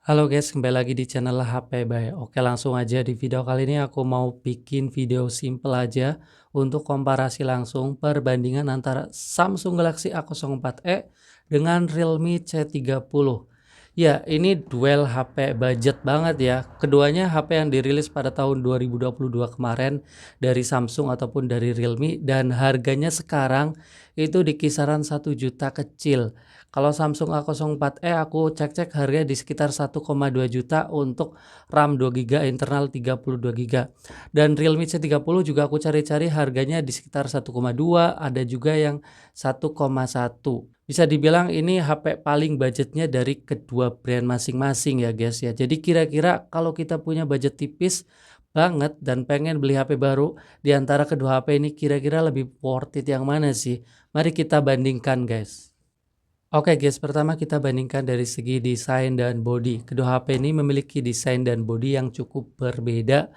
Halo guys, kembali lagi di channel HP Bay. Oke, langsung aja di video kali ini aku mau bikin video simple aja untuk komparasi langsung perbandingan antara Samsung Galaxy A04e dengan Realme C30. Ya, ini duel HP budget banget ya. Keduanya HP yang dirilis pada tahun 2022 kemarin dari Samsung ataupun dari Realme, dan harganya sekarang itu di kisaran 1 juta kecil. Kalau Samsung A04e aku cek-cek harganya di sekitar 1,2 juta untuk RAM 2 GB, internal 32 GB. Dan Realme C30 juga aku cari-cari harganya di sekitar 1,2, ada juga yang 1,1. Bisa dibilang ini HP paling budgetnya dari kedua brand masing-masing ya guys ya. Jadi kira-kira kalau kita punya budget tipis banget dan pengen beli HP baru, di antara kedua HP ini kira-kira lebih worth it yang mana sih? Mari kita bandingkan guys. Oke guys, pertama kita bandingkan dari segi desain dan body. Kedua HP ini memiliki desain dan body yang cukup berbeda,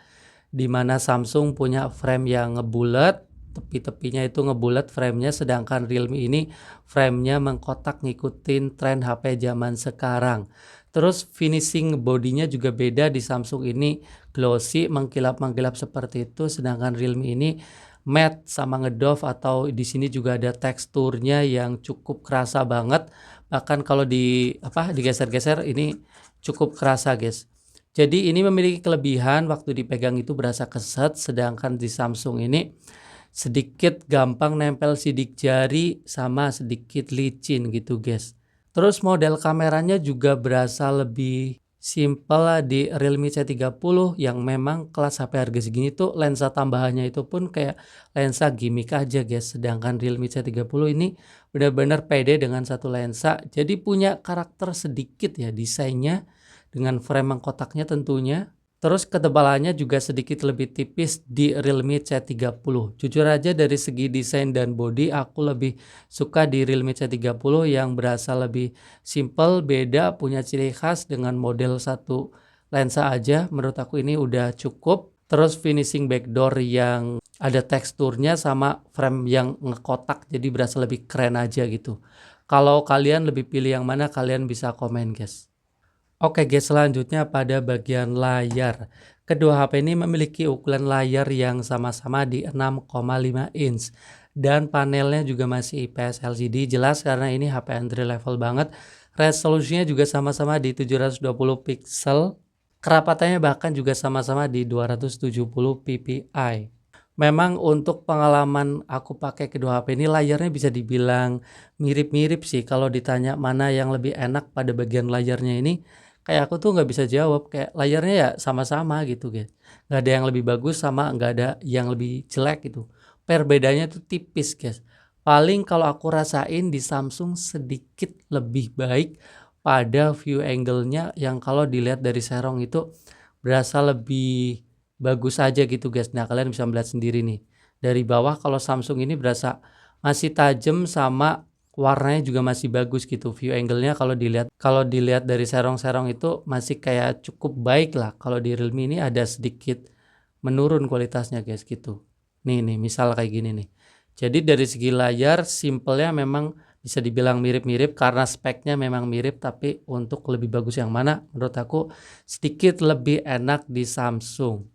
di mana Samsung punya frame yang ngebulat, tepi-tepinya itu ngebulat framenya, sedangkan Realme ini framenya mengkotak ngikutin tren HP zaman sekarang. Terus finishing bodinya juga beda, di Samsung ini glossy, mengkilap-mengkilap seperti itu, sedangkan Realme ini matte sama ngedove, atau di sini juga ada teksturnya yang cukup kerasa banget. Bahkan kalau digeser-geser ini cukup kerasa guys. Jadi ini memiliki kelebihan waktu dipegang itu berasa keset, sedangkan di Samsung ini sedikit gampang nempel sidik jari sama sedikit licin gitu guys. Terus model kameranya juga berasa lebih simple di Realme C30, yang memang kelas HP harga segini tuh lensa tambahannya itu pun kayak lensa gimmick aja guys. Sedangkan Realme C30 ini benar-benar pede dengan satu lensa, jadi punya karakter sedikit ya desainnya, dengan frame mengkotaknya tentunya. Terus ketebalannya juga sedikit lebih tipis di Realme C30. Jujur aja dari segi desain dan body aku lebih suka di Realme C30 yang berasa lebih simple, beda, punya ciri khas dengan model satu lensa aja. Menurut aku ini udah cukup. Terus finishing backdoor yang ada teksturnya sama frame yang ngekotak, jadi berasa lebih keren aja gitu. Kalau kalian lebih pilih yang mana, kalian bisa komen guys. Oke guys, selanjutnya pada bagian layar. Kedua HP ini memiliki ukuran layar yang sama-sama di 6,5 inch. Dan panelnya juga masih IPS LCD, jelas karena ini HP entry level banget. Resolusinya juga sama-sama di 720 pixel. Kerapatannya bahkan juga sama-sama di 270 ppi. Memang untuk pengalaman aku pakai kedua HP ini, layarnya bisa dibilang mirip-mirip sih. Kalau ditanya mana yang lebih enak pada bagian layarnya ini, kayak aku tuh nggak bisa jawab, kayak layarnya ya sama-sama gitu guys. Nggak ada yang lebih bagus sama nggak ada yang lebih jelek gitu. Perbedaannya tuh tipis guys. Paling kalau aku rasain di Samsung sedikit lebih baik pada view angle-nya, yang kalau dilihat dari serong itu berasa lebih bagus aja gitu guys. Nah kalian bisa melihat sendiri nih. Dari bawah kalau Samsung ini berasa masih tajam sama warnanya juga masih bagus gitu. View angle-nya kalau dilihat dari serong-serong itu masih kayak cukup baik lah. Kalau di Realme ini ada sedikit menurun kualitasnya guys gitu. Nih misal kayak gini nih. Jadi dari segi layar simpelnya memang bisa dibilang mirip-mirip karena speknya memang mirip, tapi untuk lebih bagus yang mana menurut aku sedikit lebih enak di Samsung.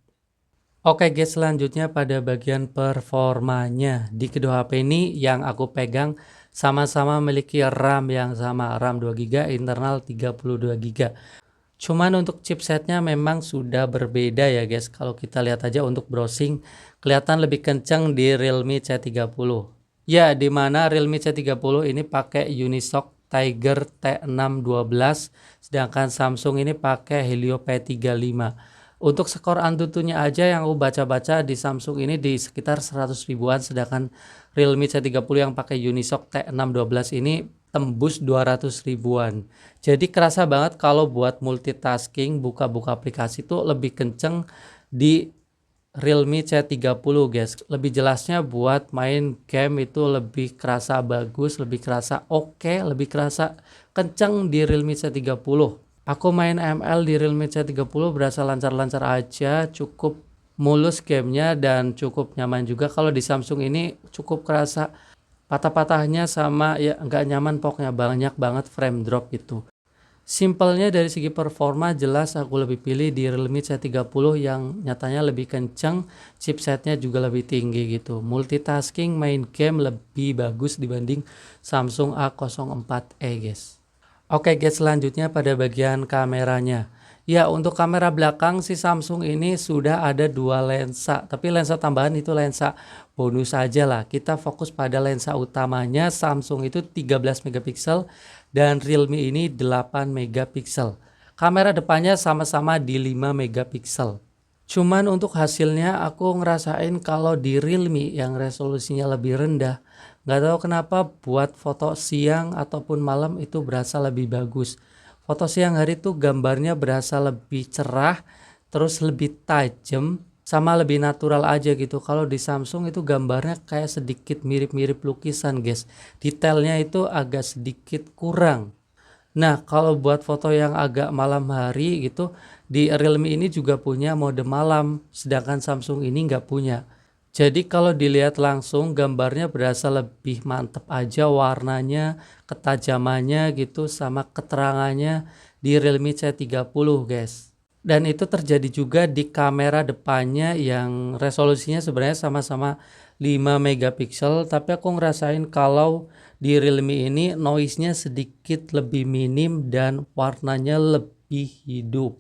Oke guys, selanjutnya pada bagian performanya. Di kedua HP ini yang aku pegang sama-sama memiliki RAM yang sama, RAM 2 GB, internal 32 GB. Cuman untuk chipsetnya memang sudah berbeda ya guys. Kalau kita lihat aja untuk browsing, kelihatan lebih kencang di Realme C30. Ya, di mana Realme C30 ini pakai Unisoc Tiger T612, sedangkan Samsung ini pakai Helio P35. Untuk skor Antutunya aja yang aku baca-baca di Samsung ini di sekitar 100 ribuan, sedangkan Realme C30 yang pakai Unisoc T612 ini tembus 200 ribuan. Jadi kerasa banget kalau buat multitasking, buka-buka aplikasi tuh lebih kenceng di Realme C30 guys. Lebih jelasnya buat main game itu lebih kerasa bagus, lebih kerasa oke, lebih kerasa kenceng di Realme C30. Aku main ML di Realme C30 berasa lancar-lancar aja, cukup mulus gamenya dan cukup nyaman juga. Kalau di Samsung ini cukup kerasa patah-patahnya sama ya nggak nyaman, pokoknya banyak banget frame drop gitu. Simpelnya dari segi performa jelas aku lebih pilih di Realme C30 yang nyatanya lebih kencang, chipsetnya juga lebih tinggi gitu. Multitasking main game lebih bagus dibanding Samsung A04e guys. Oke guys, selanjutnya pada bagian kameranya. Ya, untuk kamera belakang si Samsung ini sudah ada dua lensa, tapi lensa tambahan itu lensa bonus aja lah. Kita fokus pada lensa utamanya. Samsung itu 13 megapiksel dan Realme ini 8 megapiksel. Kamera depannya sama-sama di 5 megapiksel. Cuman untuk hasilnya aku ngerasain kalau di Realme yang resolusinya lebih rendah, nggak tahu kenapa buat foto siang ataupun malam itu berasa lebih bagus. Foto siang hari tuh gambarnya berasa lebih cerah, terus lebih tajam, sama lebih natural aja gitu. Kalau di Samsung itu gambarnya kayak sedikit mirip-mirip lukisan guys. Detailnya itu agak sedikit kurang. Nah, kalau buat foto yang agak malam hari gitu, di Realme ini juga punya mode malam, sedangkan Samsung ini nggak punya. Jadi kalau dilihat langsung gambarnya berasa lebih mantep aja warnanya, ketajamannya gitu, sama keterangannya di Realme C30 guys. Dan itu terjadi juga di kamera depannya yang resolusinya sebenarnya sama-sama 5 megapiksel, tapi aku ngerasain kalau di Realme ini noise-nya sedikit lebih minim dan warnanya lebih hidup.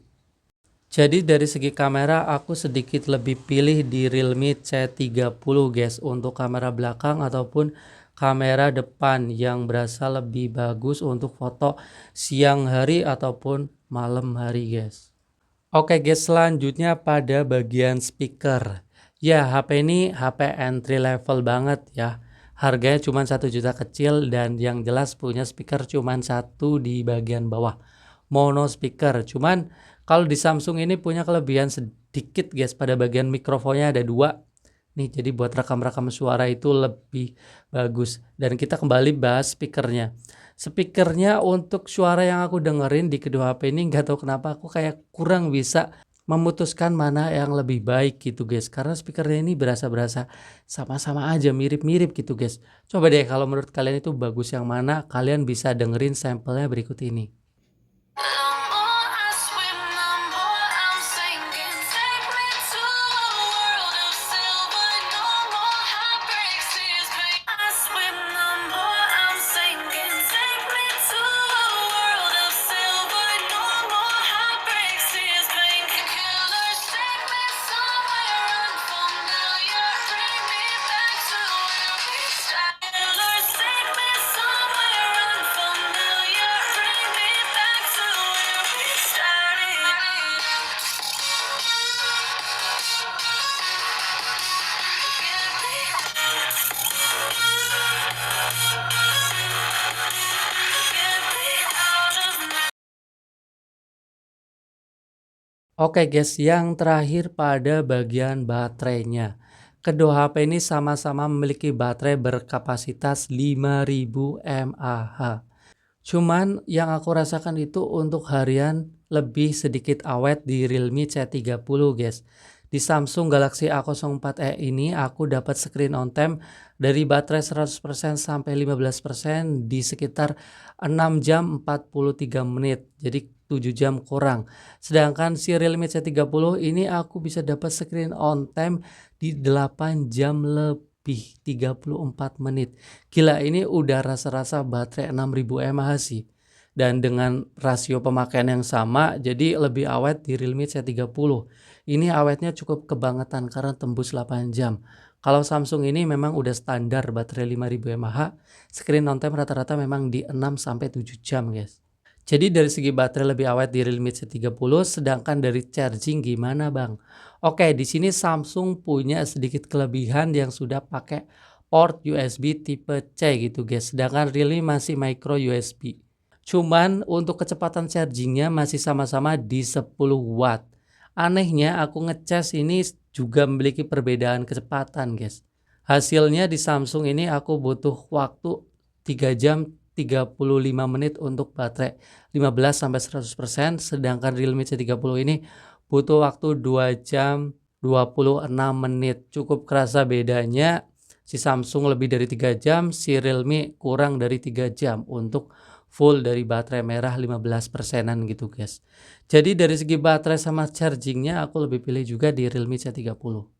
Jadi dari segi kamera aku sedikit lebih pilih di Realme C30 guys untuk kamera belakang ataupun kamera depan yang berasa lebih bagus untuk foto siang hari ataupun malam hari guys. Oke guys, selanjutnya pada bagian speaker. Ya, HP ini HP entry level banget ya. Harganya cuma 1 juta kecil dan yang jelas punya speaker cuma satu di bagian bawah. Mono speaker. Cuman kalau di Samsung ini punya kelebihan sedikit guys, pada bagian mikrofonnya ada dua. Nih, jadi buat rekam-rekam suara itu lebih bagus. Dan kita kembali bahas speakernya. Speakernya untuk suara yang aku dengerin di kedua HP ini nggak tahu kenapa aku kayak kurang bisa memutuskan mana yang lebih baik gitu guys. Karena speakernya ini berasa-berasa sama-sama aja mirip-mirip gitu guys. Coba deh kalau menurut kalian itu bagus yang mana, kalian bisa dengerin sampelnya berikut ini. Oke guys, yang terakhir pada bagian baterainya. Kedua HP ini sama-sama memiliki baterai berkapasitas 5000 mAh. Cuman yang aku rasakan itu untuk harian lebih sedikit awet di Realme C30 guys. Di Samsung Galaxy A04e ini aku dapat screen on time dari baterai 100% sampai 15% di sekitar 6 jam 43 menit. Jadi 7 jam kurang. Sedangkan si Realme C30 ini aku bisa dapat screen on time di 8 jam lebih 34 menit. Gila, ini udah rasa-rasa baterai 6000 mAh sih. Dan dengan rasio pemakaian yang sama, jadi lebih awet di Realme C30. Ini awetnya cukup kebangetan karena tembus 8 jam. Kalau Samsung ini memang udah standar baterai 5000 mAh, screen on time rata-rata memang di 6-7 jam guys. Jadi dari segi baterai lebih awet di Realme C30, sedangkan dari charging gimana bang? Oke, di sini Samsung punya sedikit kelebihan yang sudah pakai port USB tipe C gitu guys, sedangkan Realme masih micro USB. Cuman untuk kecepatan chargingnya masih sama-sama di 10 watt. Anehnya aku ngecas ini juga memiliki perbedaan kecepatan guys. Hasilnya di Samsung ini aku butuh waktu 3 jam 35 menit untuk baterai 15-100%, sedangkan Realme C30 ini butuh waktu 2 jam 26 menit. Cukup kerasa bedanya, si Samsung lebih dari 3 jam, si Realme kurang dari 3 jam untuk full dari baterai merah 15%-an gitu guys. Jadi dari segi baterai sama chargingnya aku lebih pilih juga di Realme C30.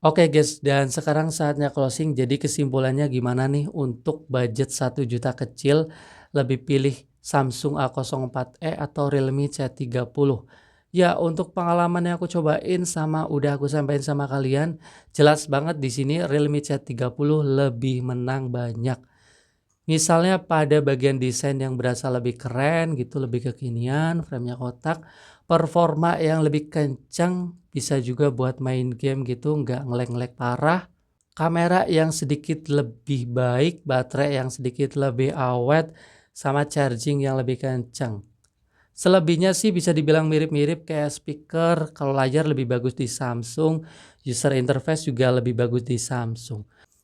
Oke guys, dan sekarang saatnya closing. Jadi kesimpulannya gimana nih untuk budget 1 juta kecil, lebih pilih Samsung A04e atau Realme C30? Ya, untuk pengalaman yang aku cobain sama udah aku sampaikan sama kalian, jelas banget di sini Realme C30 lebih menang banyak. Misalnya pada bagian desain yang berasa lebih keren gitu, lebih kekinian, framenya kotak, performa yang lebih kencang, bisa juga buat main game gitu, nggak nge-lag parah, kamera yang sedikit lebih baik, baterai yang sedikit lebih awet, sama charging yang lebih kencang. Selebihnya sih bisa dibilang mirip-mirip kayak speaker, kalau layar lebih bagus di Samsung, user interface juga lebih bagus di Samsung.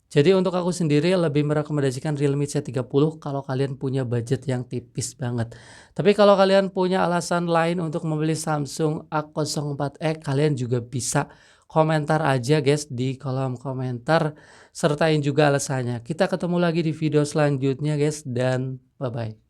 Jadi untuk aku sendiri lebih merekomendasikan Realme C30 kalau kalian punya budget yang tipis banget. Tapi kalau kalian punya alasan lain untuk membeli Samsung A04e, kalian juga bisa komentar aja guys di kolom komentar, sertain juga alasannya. Kita ketemu lagi di video selanjutnya guys, dan bye-bye.